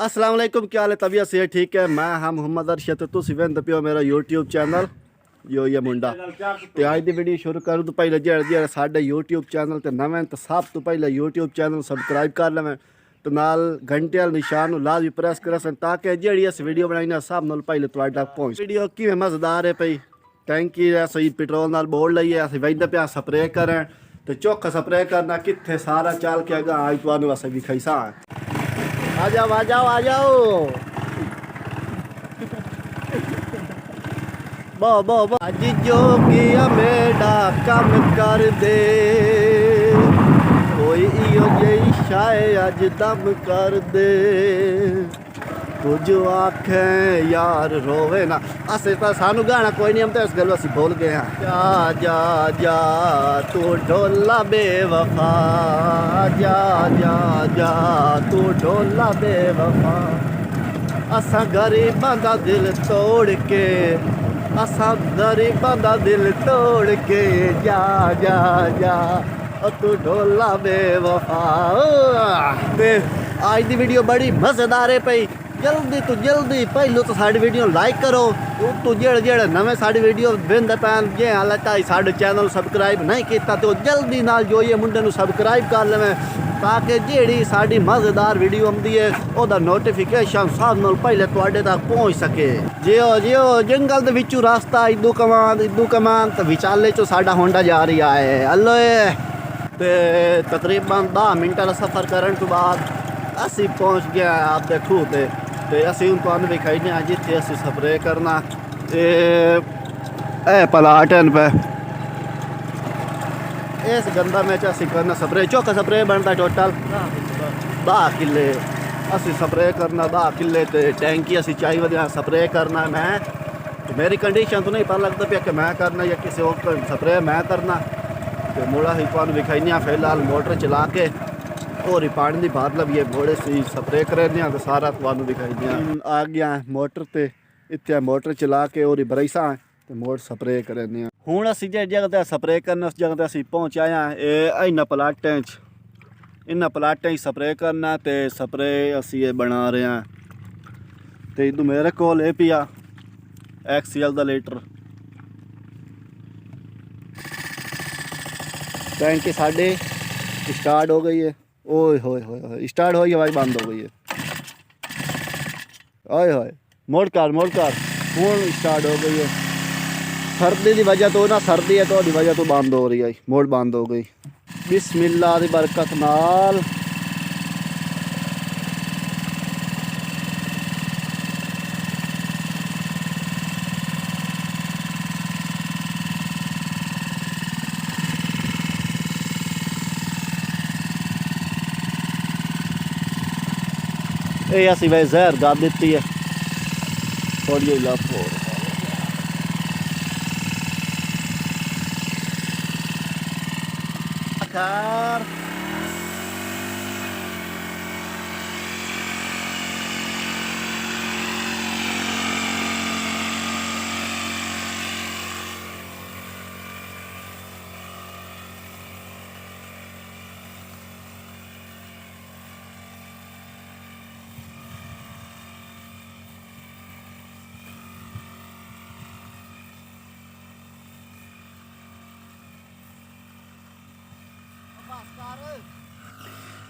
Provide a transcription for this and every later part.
अस्सलाम वालेकुम, क्या हाल है? तबीयत से ठीक है? मैं हाँ मोहम्मद अरशद, तुसीं वेंदे पियो मेरा यूट्यूब चैनल यो ये मुंडा ते अज दी वीडियो शुरू करूँ तो पहले जेह्ड़े साढ़े यूट्यूब चैनल ते नवें तो सब तो पहले यूट्यूब चैनल सब्सक्राइब कर लवें तो नाल घंटे वाले निशान लाजमी प्रेस करसन ताकि जेह्ड़ी अस वीडियो बनाई सब नाल पहले तुहाडे तक पहुंच। वीडियो किवें मज़ेदार है पई टैंकी सही पेट्रोल नाल बोल लईए अस वेंदे पिया स्प्रे करें तो चौखा स्प्रे करना कित्थे सारा चल के अगर आज तुहानू अस विखाईसा। आ जाओ आ जाओ आ जाओ बो अज जो किया मेरा कम कर दे कोई इो जही शाय अज दम कर दे कुछ आखें यार रोवे ना अस तो सानू गाना कोई नहीं, हम तो इस गल असी बोल गए हैं। जा जा जा तू ढोला बेवफा जा जा जा तू ढोला बेवफा असा गरीबां दा दिल तोड़ के असा गरीबां दा दिल तोड़ के जा जा जा तू ढोला बेवफा। ते आज दी वीडियो बड़ी मज़ेदार है पई, जल्दी तो जल्दी पहले तो साड़ी वीडियो लाइक करो तो जेड़े नवे साड़ी वीडियो वेंदे पैन जे हाले ताई साडे चैनल सब्सक्राइब नहीं किया तो जल्दी नाल जो ये मुंडे नू सब्सक्राइब कर लेवें ताकि जेड़ी साड़ी मज़ेदार वीडियो आती है ओदा नोटिफिकेशन सब नाल पहले तुहाडे तक पहुँच सके। जियो जियो जंगल दे विचों रास्ता इदू कमान तो विचाले चो साडा होंडा जा रही है हलो ते तकरीबन 10 मिनट का सफ़र करने तो बाद असी पहुँच गया आप देखो ते असी हूँ तुहानू विखाईने जिथे असी स्प्रे करना प्लाट पे इस गंदा में असी करना स्प्रे चौका स्प्रे बनता टोटल 10 किले असी स्प्रे करना 10 किले ते टैंकी असी चाहिए वजह स्प्रे करना मैं तो मेरी कंडीशन तो नहीं पता लगता पिया कि मैं करना या किसी और स्प्रे मैं करना तो मुड़ा ही तुहानू विखाईने फिलहाल मोटर चला के और पानी की बादल भी बड़े सी स्प्रे करने तो सारा तुहानू दिखाई आ गया मोटर ते इतने मोटर चला के और बरईसा तो मोटर स्प्रे करने हूँ असी जिस जगह स्प्रे करना उस जगह असी पहुँच आए हैं इन्होंने प्लाटें इन्होंने प्लाटें स्प्रे करना तो स्प्रे असी ये बना रहे हैं तो इदू मेरे को पिया XCL का लीटर टैंकी साढ़े स्टार्ट हो गई है। ओए होए स्टार्ट हो गई आवाज़ बंद हो गई है। ओए होए मोड़ कर हूँ स्टार्ट हो गई है। सर्दी की वजह तो ना सर्दी है तो वजह तो बंद हो रही है मोड़ बंद हो गई। बिस्मिल्लाह दी बरकत नाल ये असी वैसे जहर गा दी है थोड़ी लफ हो कार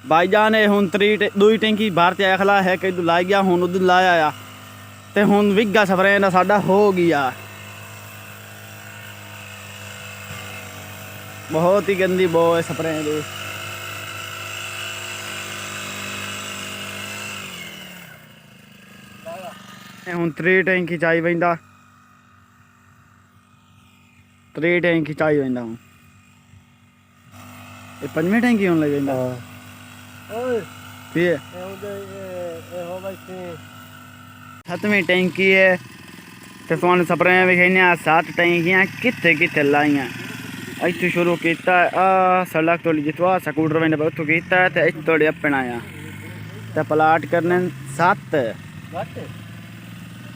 भाई जान हूँ दूई टैंकी बाहर ते खला है कि लाई गया हूँ उधर लाया आ तो हूँ विगा स्प्रे ना साडा हो गया। बहुत ही गंदी बो है स्प्रे दी। हूँ 3 टैंकी चाहिए वेंदा 3 टैंकी चाहिए वेंदा हूँ ये 5वीं टैंकी होने लग वेंदा ये 7वीं टैंकी है तो तुहानू स्प्रे विखाईने 7 टैंकियां कित्थे कित्थे लाइयां इत्थों शुरू किया सड़क तो जितवा स्कूटर वेंदे उतों किया तो इत्थे तोड़ी अपना आया तो प्लाट करने 7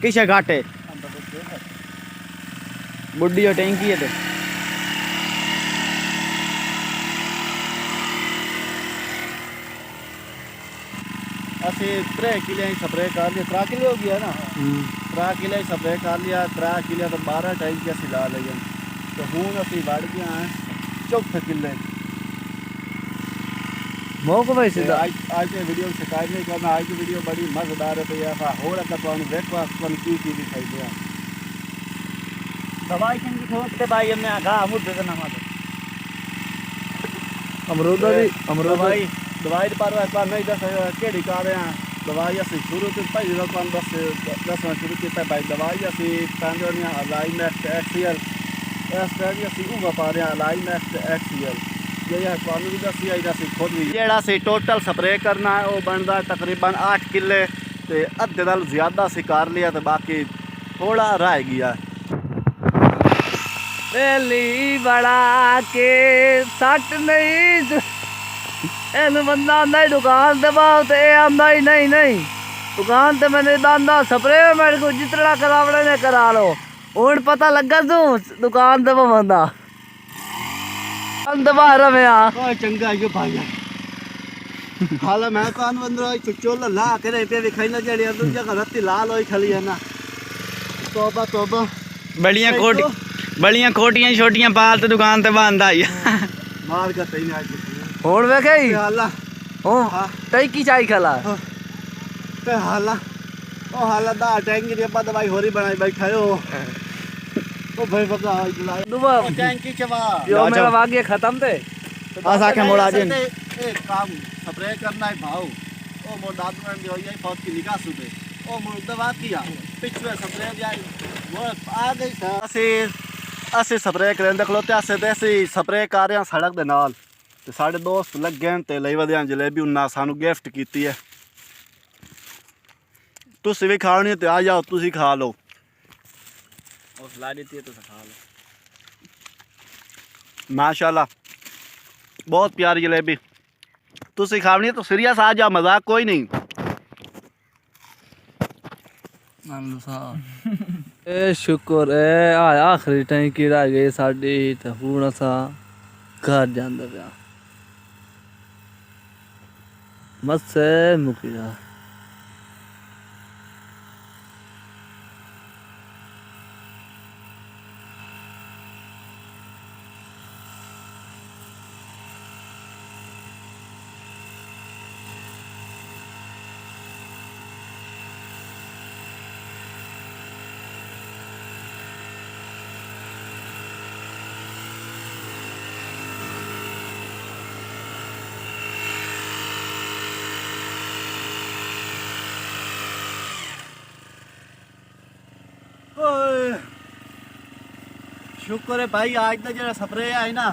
किश घाटे बुढ़ी टैंकी है ਅਸੀਂ 3 ਕਿਲੇ स्प्रे कर लिया 3 किले हो गया ना 3 किले स्प्रे कर लिया 3 किले तो 12 टैंकी ਅਸੀਂ ਲਾ ਲਈਆਂ ਤੇ ਹੁਣ ਅਸੀਂ ਵੜ ਗਏ ਹਾਂ ਚੌਥੇ ਕਿਲੇ ਮੌਕ ਭਾਈ ਸਿੱਧਾ ਅੱਜ ਦੀ ਵੀਡੀਓ ਸ਼ਿਕਾਇਤ ਨਹੀਂ ਕਰਨਾ ਅੱਜ ਦੀ ਵੀਡੀਓ ਬੜੀ ਮਜ਼ੇਦਾਰ ਹੈ ਯਾਰ ਹੋਰ ਅੱਗੇ ਤੁਹਾਨੂੰ ਵੇਖੋ ਤੁਹਾਨੂੰ ਕੀ ਦਿਖਾਈ ਦਿਆ दवाई किन की ठोक ते भाई हमने आगा मुद्दे से ना मार ਅਮਰੂਦਾ ਦੀ ਦਵਾਈ ਪਰ ਨਹੀਂ ਦੱਸ ਕਿਹੜੀ ਕਰ ਰਹੇ ਹਾਂ ਦਵਾਈ ਅਸੀਂ ਸ਼ੁਰੂ ਤੋਂ ਭਾਈ ਦਾ ਕੰਮ ਦੱਸਣਾ ਸ਼ੁਰੂ ਕੀਤਾ ਭਾਈ ਦਵਾਈ ਅਸੀਂ ਪਾਉਂਦੇ ਹਾਂ ਅਲਾਈਨੈਕਸ ਐਕਸੀਅਲ ਇਸ ਤਰ੍ਹਾਂ ਦੀ ਅਸੀਂ ਉਹ ਪਾ ਰਹੇ ਹਾਂ ਅਲਾਈਨੈਕਸ ਐਕਸੀਅਲ ਜਿਹੜਾ ਤੁਹਾਨੂੰ ਵੀ ਦੱਸਿਆ ਇਹਦਾ ਅਸੀਂ ਖੁਦ ਵੀ ਜਿਹੜਾ ਅਸੀਂ ਟੋਟਲ ਸਪਰੇਅ ਕਰਨਾ ਹੈ ਉਹ ਬਣਦਾ ਤਕਰੀਬਨ 8 ਕਿੱਲੇ ਤੇ ਅੱਧੇ ਨਾਲ ਜ਼ਿਆਦਾ ਅਸੀਂ ਕਰ ਲਿਆ ਤੇ ਬਾਕੀ ਥੋੜਾ ਰਹਿ ਗਿਆ ਪਹਿਲੀ ਬੜਾ ਕੇ ਸੱਟ ਨਹੀਂ ਇਹਨੂੰ ਬੰਦਾ ਆਂਦਾ ਦੁਕਾਨ ਤੇ ਬਾਹਰ ਤੇ ਇਹ ਆਂਦਾ ਹੀ ਨਹੀਂ ਦੁਕਾਨ ਤੇ ਮੈਨੇ ਆਂਦਾ ਸਪਰੇਅ ਮੇਰੇ ਕੋ ਜਿਤਨਾ ਕਰਾਵੜੇ ਨੇ ਕਰਾ ਲੋ ਹੁਣ ਪਤਾ ਲੱਗਾ ਤੂੰ ਦੁਕਾਨ ਤੇ ਬੰਦਾ ਅੰਦ ਬਾਹਰ ਮੈਂ ਆ ਓਏ ਚੰਗਾ ਜੋ ਭਾਈ ਹਾਲਾ ਮੈਂ ਕਾਨ ਬੰਦਰਾ ਚੋਲ ਲਾ ਕੇ ਰੇ ਤੇ ਵਿਖਾਈ ਨਾ ਜਿਹੜੀ ਅੰਦਰ ਜਗ੍ਹਾ ਰੱਤੀ ਲਾਲ ਹੋਈ ਖਲੀ ਹੈ ਨਾ ਤੋਬਾ बड़ियां खोटियां छोटियां पाल तो दुकान ते बंद आई मार का तई आज ਹੁਣ ਵੇਖਈ ਹਾਲਾ ਉਹ ਟੈਂਕੀ ਚਾਈ ਖਲਾ ਤੇ ਹਾਲਾ ਦਾ ਟੈਂਕੀ ਦੀ ਆਪਾਂ ਦਵਾਈ ਹੋਰੀ ਬਣਾਈ ਬੈਠਾ ਉਹ ਭਾਈ ਪਤਾ ਆ ਦੁਬਾ ਟੈਂਕੀ ਚਵਾ यो मेरा वाग्य खत्म थे आ साके मोड़ा दिन ए काम स्प्रे करना है भाव ओ मोर दादू ने दियो यही फौज की निगाह सुबे ओ मोर दवा किया पिछले स्प्रे जाई वो आ गई था ਅਸੀਂ ਸਪਰੇਅ ਕਰਨ ਦੇ ਖਲੋਤੇ ਆਸੇ ਤੇ ਅਸੀਂ ਸਪਰੇਅ ਕਰ ਰਹੇ ਹਾਂ ਸੜਕ ਦੇ ਨਾਲ ਤੇ ਸਾਡੇ ਦੋਸਤ ਲੱਗੇ ਹਨ ਤੇ ਲਈ ਵਧਿਆਂ ਜਲੇਬੀ ਉਹਨਾਂ ਸਾਨੂੰ ਗਿਫਟ ਕੀਤੀ ਹੈ ਤੁਸੀਂ ਵੀ ਖਾਣੀ ਤੇ ਆ ਜਾਓ ਤੁਸੀਂ ਖਾ ਲਓ ਉਹ ਲਾ ਦਿੱਤੀ ਤੁਸੀਂ ਖਾ ਲਓ ਮਾਸ਼ਾਅੱਲਾ ਬਹੁਤ ਪਿਆਰੀ ਜਲੇਬੀ ਤੁਸੀਂ ਖਾਣੀ ਤਾਂ ਸੀਰੀਅਸ ਆ ਜਾ ਮਜ਼ਾਕ ਕੋਈ ਨਹੀਂ ए शुक्र है आखिरी टैंकी रह गई साडी ते हुण असां घर जांदे पिया मस्से मुकी जा शुक्र है भाई आज का जो स्प्रे है ना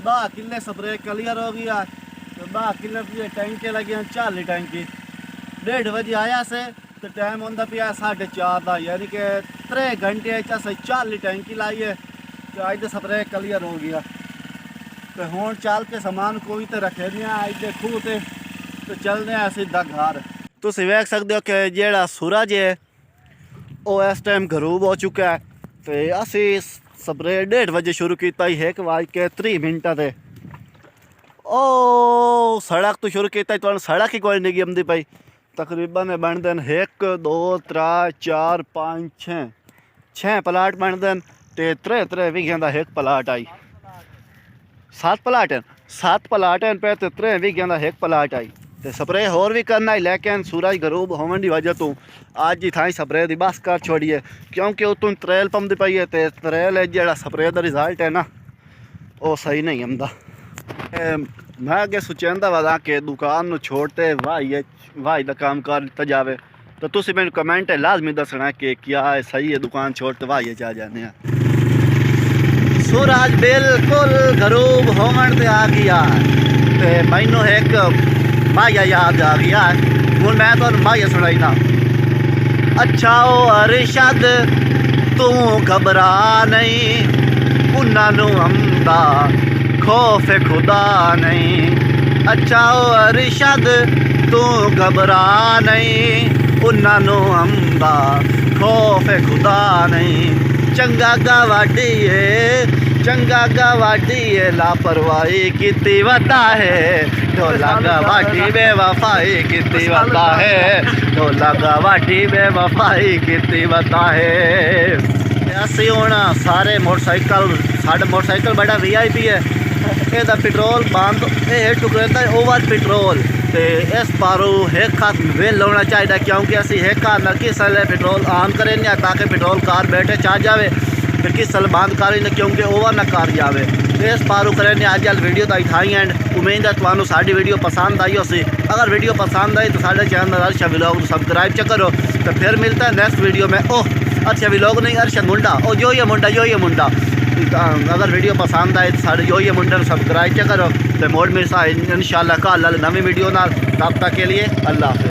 10 किले स्प्रे क्लियर हो गया तो 10 किले की टैंकी लगी 40 टैंकी 1:30 बजे आया से तो टाइम होंदा पिया 4:30 का यानी कि 3 घंटे 40 टैंकी लाई है तो आज का स्प्रे क्लियर हो गया तो हूँ चल के समान कोई तो रखे दिया आज दे खूह ते तो चलने सीधा घर तुम वेख सकते हो कि जेड़ा सूरज है वो इस टाइम गरूब हो चुका है तो असी स्प्रे 1:30 बजे शुरू किया 1:30 ते ओ सड़क तो शुरू किया तो सड़क ही कोई नहीं आती पई तकरीबन बनते हैं 1 2 3 4 5 6 प्लाट बनते हैं तो 3 वीघियां का एक प्लाट आई 7 प्लाट हैं पे तो 3 वीघियां का एक प्लाट आई तो स्प्रे होर भी करना है लेकिन सूरज गरूब होने की वजह तो अज ही थाई स्प्रे की बस कर छोड़िए क्योंकि उतों त्रेल पमदी पई है तो त्रेल जेड़ा स्प्रे का रिजल्ट है ना वो सही नहीं आंदा मैं अगे सोचता वा कि दुकान छोड़ते वाही का काम कर जाए तो तुम मैंने कमेंट लाजमी दसना कि क्या है सही है दुकान छोड़ते वाही आ जाने सूरज बिल्कुल गरूब होने ते आ गया तो मैनू एक माया याद आ गया हूँ मैं तो माया सुनाई ना अच्छा ओ अरशद तू घबरा नहीं उन्होंने आंदा खौफ खुदा नहीं अच्छा ओ अरशद तू घबरा नहीं उन्होंने आंदा खौफ खुदा नहीं चंगा गवाडी चंगा गवाडी लापरवाही किती वता है ढोला गवाडी बेवफाई किती वता है ढोला गवाडी बेवफाई किती वता है ਅਸੀਂ ਹੁਣ ਸਾਰੇ ਮੋਟਰਸਾਈਕਲ ਸਾਡਾ ਮੋਟਰਸਾਈਕਲ ਬੜਾ VIP ਹੈ ਇਹਦਾ ਪੈਟਰੋਲ ਬੰਦ ਇਹ ਟੁਕਰਦਾ ਓਵਰ ਪੈਟਰੋਲ ਤੇ ਇਸ ਪਾਰੋਂ ਇੱਕ ਹੱਥ ਵੇ ਲਾਉਣਾ ਚਾਹੀਦਾ ਕਿਉਂਕਿ ਅਸੀਂ ਇੱਕ ਹੱਥ ਨਾਲ ਕਿਸ ਵੇਲੇ ਪੈਟਰੋਲ ਆਨ ਕਰੇ ਨਾ ਤਾਂ ਕਿ ਪੈਟਰੋਲ ਕਾਰ ਬੈਠੇ ਚਾ ਜਾਵੇ ਤੇ ਕਿਸ ਵੇਲੇ ਬੰਦ ਕਰੇ ਨਾ ਕਿਉਂਕਿ ਓਵਰ ਨਾ ਕਰ ਜਾਵੇ ਇਸ ਪਾਰੋਂ ਕਰੇ ਨੇ ਅੱਜ ਵਾਲੀ ਵੀਡੀਓ ਦਾ ਇਥਾਈ ਐਂਡ ਉਮੀਦ ਹੈ ਤੁਹਾਨੂੰ ਸਾਡੀ ਵੀਡੀਓ ਪਸੰਦ आई होसी अगर वीडियो पसंद आई तो साढ़े चैनल अर्शा व्लॉग सब्सक्राइब च करो तो फिर मिलता है नेक्स्ट वीडियो में ओह अर्शा व्लॉग नहीं अर्शद मुंडा ओ जो ये मुंडा अगर वीडियो पसंद आए तो साढ़े जो ये मुंडा सब्सक्राइब च करो तो मोड़ मिलता है इंशाल्लाह कल नवी वीडियो नाल तब तक के लिए अल्लाह हाफ़िज़।